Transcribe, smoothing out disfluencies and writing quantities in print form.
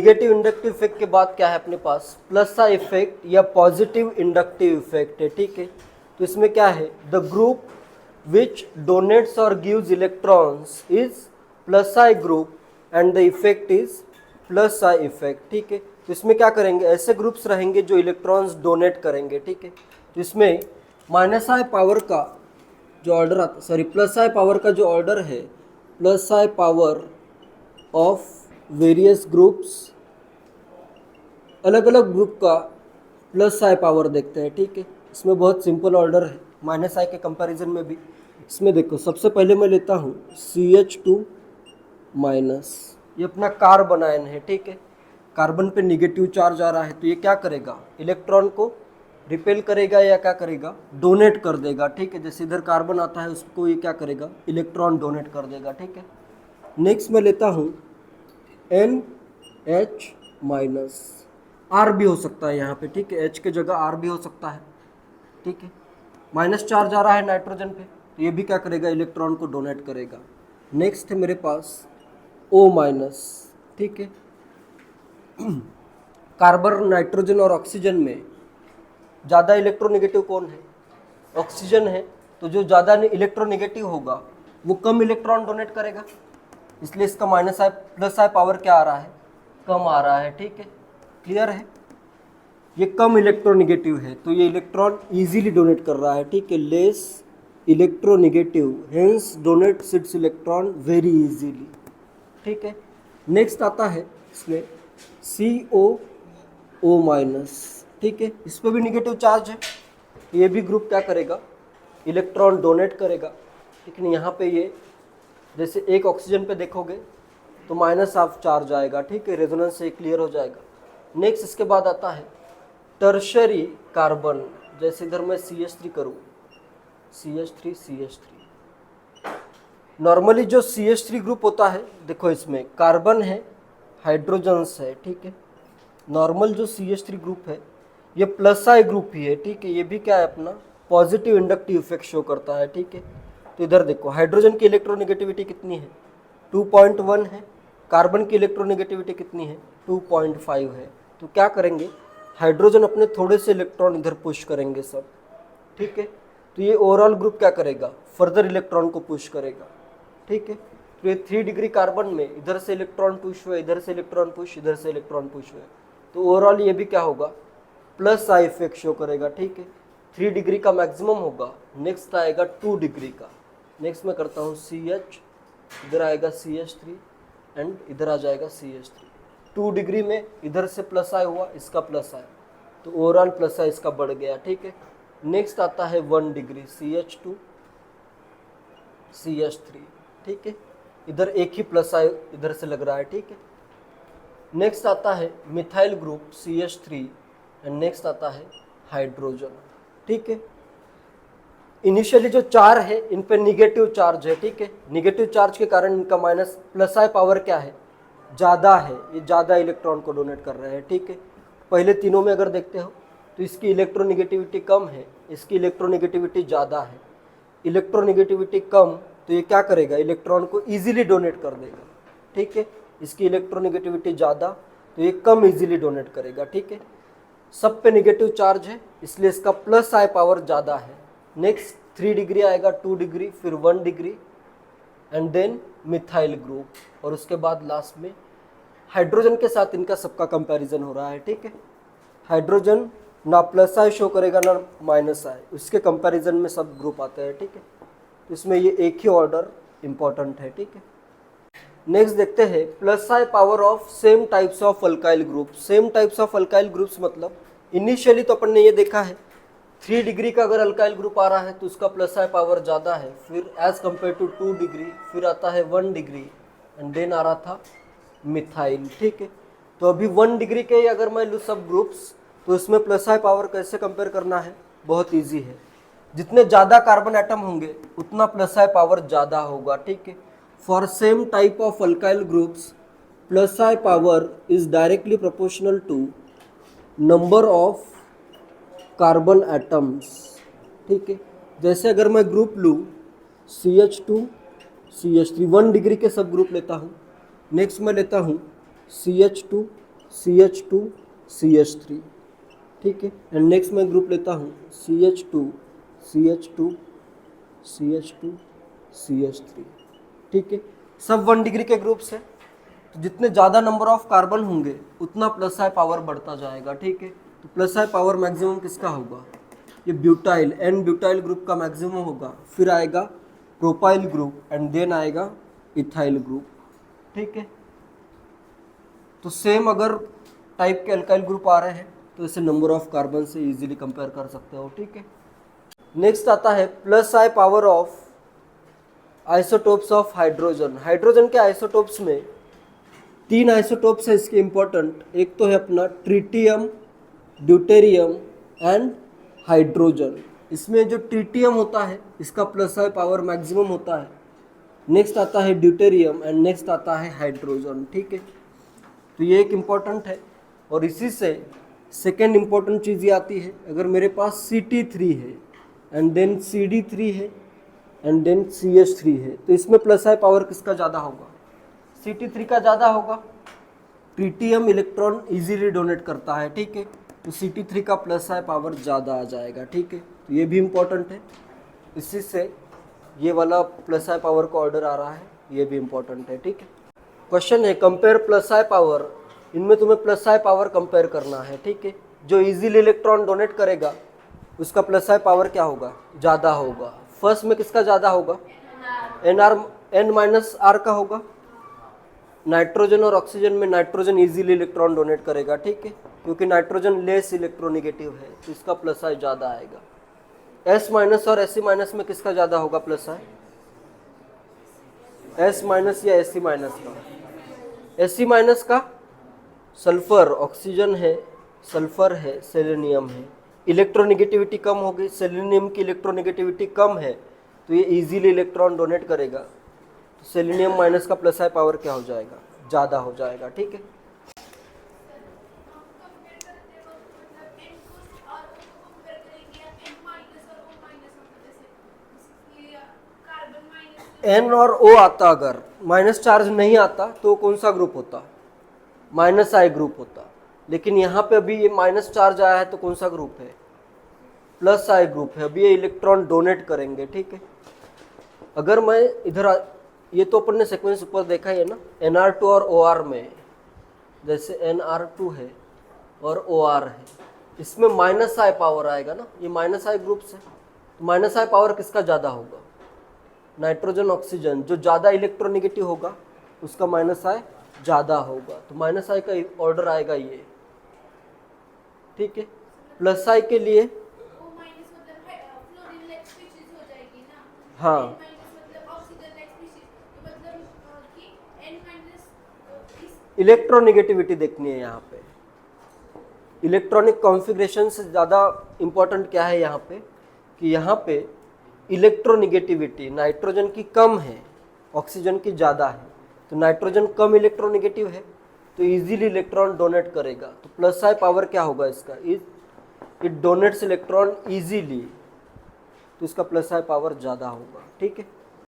Negative inductive effect के बाद क्या है अपने पास, प्लस सा इफेक्ट या पॉजिटिव इंडक्टिव इफेक्ट है, ठीक है। तो इसमें क्या है, द ग्रुप विच डोनेट्स और gives electrons is plus I group and the effect is plus I effect, ठीक है। तो इसमें क्या करेंगे, ऐसे ग्रुप्स रहेंगे जो इलेक्ट्रॉन्स डोनेट करेंगे, ठीक है। तो इसमें माइनस आई पावर का जो ऑर्डर आता, सॉरी प्लस आई पावर का जो ऑर्डर है, plus I power of various groups, अलग अलग ग्रुप का प्लस आई पावर देखते हैं, ठीक है। इसमें बहुत सिंपल ऑर्डर है माइनस आई के कंपैरिजन में भी। इसमें देखो सबसे पहले मैं लेता हूँ CH2 माइनस, ये अपना कार्बन आयन है, ठीक है। कार्बन पे निगेटिव चार्ज आ रहा है, तो ये क्या करेगा, इलेक्ट्रॉन को रिपेल करेगा या क्या करेगा, डोनेट कर देगा, ठीक है। जैसे इधर कार्बन आता है उसको ये क्या करेगा, इलेक्ट्रॉन डोनेट कर देगा, ठीक है। नेक्स्ट मैं लेता हूँ NH माइनस, आर भी हो सकता है यहाँ पे, ठीक है। H के जगह आर भी हो सकता है, ठीक है। माइनस चार्ज आ रहा है नाइट्रोजन पे, तो ये भी क्या करेगा, इलेक्ट्रॉन को डोनेट करेगा। नेक्स्ट है मेरे पास O माइनस, ठीक है। कार्बन, नाइट्रोजन और ऑक्सीजन में ज़्यादा इलेक्ट्रोनेगेटिव कौन है, ऑक्सीजन है। तो जो ज़्यादा इलेक्ट्रोनेगेटिव होगा वो कम इलेक्ट्रॉन डोनेट करेगा, इसलिए इसका minus I plus I power क्या आ रहा है, कम आ रहा है, ठीक है। क्लियर है, ये कम इलेक्ट्रोनेगेटिव है तो ये इलेक्ट्रॉन इजीली डोनेट कर रहा है, ठीक है। Less electronegative hence donates its electron very easily, ठीक है। नेक्स्ट आता है इसमें COO माइनस, ठीक है। इस पर भी निगेटिव चार्ज है, ये भी ग्रुप क्या करेगा, इलेक्ट्रॉन डोनेट करेगा, लेकिन यहाँ पे ये जैसे एक ऑक्सीजन पे देखोगे तो माइनस ऑफ चार्ज आएगा, ठीक है। रेजोनेंस से क्लियर हो जाएगा। नेक्स्ट इसके बाद आता है टर्शरी कार्बन, जैसे इधर मैं CH3 करूँ, CH3 नॉर्मली जो CH3 ग्रुप होता है, देखो इसमें कार्बन है, हाइड्रोजन्स है, ठीक है। नॉर्मल जो CH3 ग्रुप है ये प्लस आई ग्रुप ही है, ठीक है। ये भी क्या है अपना पॉजिटिव इंडक्टिव इफेक्ट शो करता है, ठीक है। तो इधर देखो हाइड्रोजन की इलेक्ट्रोनेगेटिविटी कितनी है, 2.1 है। कार्बन की इलेक्ट्रोनेगेटिविटी कितनी है, 2.5 है। तो क्या करेंगे, हाइड्रोजन अपने थोड़े से इलेक्ट्रॉन इधर पुश करेंगे सब, ठीक है। तो ये ओवरऑल ग्रुप क्या करेगा, फर्दर इलेक्ट्रॉन को पुश करेगा, ठीक है। तो ये 3 डिग्री कार्बन में इधर से इलेक्ट्रॉन पुश हुए, इधर से इलेक्ट्रॉन पुश, इधर से इलेक्ट्रॉन पुश हुए, तो ओवरऑल ये भी क्या होगा, प्लस आई इफेक्ट शो करेगा, ठीक है। 3 डिग्री का मैक्सिमम होगा। नेक्स्ट आएगा 2 डिग्री का। नेक्स्ट मैं करता हूँ CH, इधर आएगा CH3 एंड इधर आ जाएगा CH3। 2 डिग्री में इधर से प्लस आई हुआ, इसका प्लस आई, तो ओवरऑल प्लस आई इसका बढ़ गया, ठीक है। नेक्स्ट आता है 1 डिग्री, CH2 CH3, ठीक है। इधर एक ही प्लस आई इधर से लग रहा है, ठीक है। नेक्स्ट आता है methyl group CH3 and next आता है हाइड्रोजन, ठीक है। इनिशियली जो 4 है इन पे निगेटिव चार्ज है, ठीक है। निगेटिव चार्ज के कारण इनका माइनस प्लस आई पावर क्या है, ज़्यादा है, ये ज़्यादा इलेक्ट्रॉन को डोनेट कर रहे हैं, ठीक है। पहले तीनों में अगर देखते हो तो इसकी इलेक्ट्रोनेगेटिविटी कम है, इसकी इलेक्ट्रोनेगेटिविटी ज़्यादा है। इलेक्ट्रोनेगेटिविटी कम तो ये क्या करेगा, इलेक्ट्रॉन को ईजिली डोनेट कर देगा, ठीक है। इसकी इलेक्ट्रोनेगेटिविटी ज़्यादा तो ये कम ईजिली डोनेट करेगा, ठीक है। सब पे निगेटिव चार्ज है इसलिए इसका प्लस आई पावर ज़्यादा है। नेक्स्ट 3 डिग्री आएगा, 2 डिग्री, फिर 1 degree and then methyl group, और उसके बाद लास्ट में हाइड्रोजन के साथ इनका सबका कंपैरिजन हो रहा है, ठीक है। हाइड्रोजन ना प्लस आई शो करेगा ना माइनस आई, उसके कंपैरिजन में सब ग्रुप आते हैं, ठीक है। तो इसमें ये एक ही ऑर्डर इंपॉर्टेंट है, ठीक है। नेक्स्ट देखते हैं plus I power of same types of alkyl group. Same types of alkyl groups मतलब इनिशियली तो अपन ने ये देखा है 3 डिग्री का अगर अल्काइल ग्रुप आ रहा है तो उसका प्लस आई पावर ज़्यादा है, फिर एज कम्पेयर टू 2 डिग्री, फिर आता है 1 डिग्री एंड देन आ रहा था मिथाइल, ठीक है। तो अभी 1 डिग्री के अगर मैं लूँ सब ग्रुप्स तो इसमें प्लस आई पावर कैसे कंपेयर करना है, बहुत ईजी है। जितने ज़्यादा कार्बन एटम होंगे उतना प्लस आई पावर ज़्यादा होगा, ठीक है। For same type of alkyl groups plus I power is directly proportional to number of carbon atoms, ठीक है। जैसे अगर मैं ग्रुप लूँ CH2 CH3, 1 डिग्री के सब ग्रुप लेता हूँ। नेक्स्ट मैं लेता हूँ CH2 CH2 CH3, ठीक है। एंड नेक्स्ट मैं ग्रुप लेता हूँ CH2 CH2 CH2 CH3, ठीक है। सब 1 डिग्री के ग्रुप्स हैं, तो जितने ज़्यादा नंबर ऑफ कार्बन होंगे उतना प्लस आई पावर बढ़ता जाएगा, ठीक है। तो प्लस आई पावर मैक्सिमम किसका होगा, ये ब्यूटाइल एन ब्यूटाइल ग्रुप का मैक्सिमम होगा, फिर आएगा प्रोपाइल ग्रुप एंड देन आएगा इथाइल ग्रुप, ठीक है। तो सेम अगर टाइप के अल्काइल ग्रुप आ रहे हैं तो इसे नंबर ऑफ कार्बन से इजीली कंपेयर कर सकते हो, ठीक है। नेक्स्ट आता है plus I power of isotopes of hydrogen. Hydrogen के आइसोटोप्स में 3 आइसोटोप्स है इसके इम्पोर्टेंट। एक तो है अपना ट्रिटियम, ड्यूटेरियम एंड हाइड्रोजन। इसमें जो ट्रिटियम होता है इसका प्लस आई पावर मैक्सिमम होता है। नेक्स्ट आता है ड्यूटेरियम एंड नेक्स्ट आता है हाइड्रोजन, ठीक है। तो ये एक इम्पॉर्टेंट है। और इसी से सेकेंड इम्पॉर्टेंट चीज़ ये आती है, अगर मेरे पास Ct3 है एंड देन CD3 है एंड देन CH3 है, तो इसमें प्लस आई पावर किसका ज़्यादा होगा, Ct3 का ज़्यादा होगा। ट्रिटियम इलेक्ट्रॉन इजीली डोनेट करता है, ठीक है। तो Ct3 का प्लस आई पावर ज़्यादा आ जाएगा, ठीक है। तो ये भी इम्पोर्टेंट है। इसी से ये वाला प्लस आई पावर का ऑर्डर आ रहा है, ये भी इम्पोर्टेंट है, ठीक है। क्वेश्चन है कंपेयर प्लस आई पावर। इनमें तुम्हें प्लस आई पावर कंपेयर करना है, ठीक है। जो इजीली इलेक्ट्रॉन डोनेट करेगा उसका प्लस आई पावर क्या होगा, ज़्यादा होगा। फर्स्ट में किसका ज़्यादा होगा, N माइनस आर का होगा। नाइट्रोजन और ऑक्सीजन में नाइट्रोजन इजीली इलेक्ट्रॉन डोनेट करेगा, ठीक है, क्योंकि नाइट्रोजन लेस इलेक्ट्रोनिगेटिव है, तो इसका प्लस आई ज़्यादा आएगा। S माइनस और Ac माइनस में किसका ज़्यादा होगा प्लस आई, S माइनस या Ac माइनस का। Ac माइनस का सल्फर, ऑक्सीजन है, सल्फर है, सेलेनियम है, इलेक्ट्रोनिगेटिविटी कम होगी। सेलेनियम की इलेक्ट्रोनिगेटिविटी कम है तो ये इजीली इलेक्ट्रॉन डोनेट करेगा, तो सेलेनियम माइनस का प्लस आई पावर क्या हो जाएगा, ज़्यादा हो जाएगा, ठीक है। N और O आता, अगर माइनस चार्ज नहीं आता तो कौन सा ग्रुप होता, माइनस आई ग्रुप होता। लेकिन यहाँ पे अभी ये माइनस चार्ज आया है तो कौन सा ग्रुप है, प्लस आई ग्रुप है। अभी ये इलेक्ट्रॉन डोनेट करेंगे, ठीक है। अगर मैं इधर ये तो अपन ने सीक्वेंस ऊपर देखा ही है ना, Nr2 और OR में, जैसे Nr2 है और OR है, इसमें माइनस आई पावर आएगा ना, ये माइनस आई ग्रुप से। तो माइनस आई पावर किसका ज़्यादा होगा, नाइट्रोजन ऑक्सीजन। जो ज़्यादा इलेक्ट्रोनिगेटिव होगा उसका माइनस आई ज़्यादा होगा, तो माइनस आई का ऑर्डर आएगा ये, ठीक है। प्लस आई के लिए हाँ, इलेक्ट्रोनिगेटिविटी देखनी है यहाँ पे। इलेक्ट्रॉनिक कॉन्फ़िगरेशन से ज़्यादा इम्पोर्टेंट क्या है यहाँ पे, कि यहाँ पे इलेक्ट्रोनिगेटिविटी नाइट्रोजन की कम है, ऑक्सीजन की ज़्यादा है। तो नाइट्रोजन कम इलेक्ट्रोनिगेटिव है तो इजीली इलेक्ट्रॉन डोनेट करेगा, तो प्लस आई पावर क्या होगा इसका, इट डोनेट्स इलेक्ट्रॉन इजीली, तो इसका प्लस आई पावर ज़्यादा होगा, ठीक है।